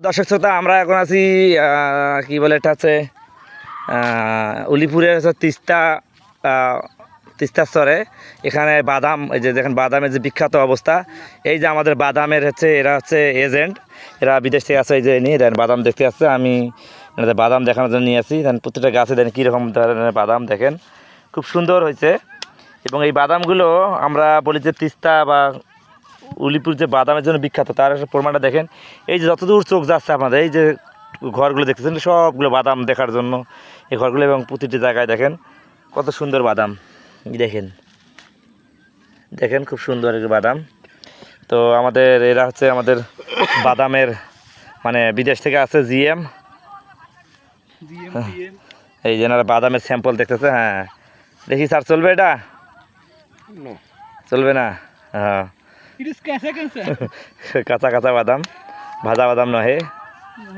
দর্শক শ্রোতা, আমরা এখন আছি কি বলে এটা হচ্ছে উলিপুরের হচ্ছে তিস্তা চরে। এখানে বাদাম, এই যে দেখেন বাদামের যে বিখ্যাত অবস্থা। এই যে আমাদের বাদামের হচ্ছে এরা হচ্ছে এজেন্ট, এরা বিদেশ থেকে আসে। এই যে নিয়ে দেন বাদাম দেখতে আসছে, আমি এনাদের বাদাম দেখানোর জন্য নিয়ে আসি। দেন প্রত্যেকটা গাছে দেন কীরকম ধরনের বাদাম, দেখেন খুব সুন্দর হয়েছে। এবং এই বাদামগুলো আমরা বলি যে তিস্তা বা উলিপুর যে বাদামের জন্য বিখ্যাত, তার একটা প্রমাণটা দেখেন। এই যে যতদূর চোখ যাচ্ছে আপনাদের, এই যে ঘরগুলো দেখতেছেন সবগুলো বাদাম দেখার জন্য এই ঘরগুলো। এবং প্রতিটি জায়গায় দেখেন কত সুন্দর বাদাম, দেখেন দেখেন খুব সুন্দর এই বাদাম। তো আমাদের এরা হচ্ছে আমাদের বাদামের মানে বিদেশ থেকে আছে জিএম। এই যে এনারা বাদামের স্যাম্পল দেখতেছে। হ্যাঁ দেখি স্যার, চলবে এটা? চলবে না। হ্যাঁ কাঁচা কাঁচা বাদাম, ভাজা বাদাম নহে।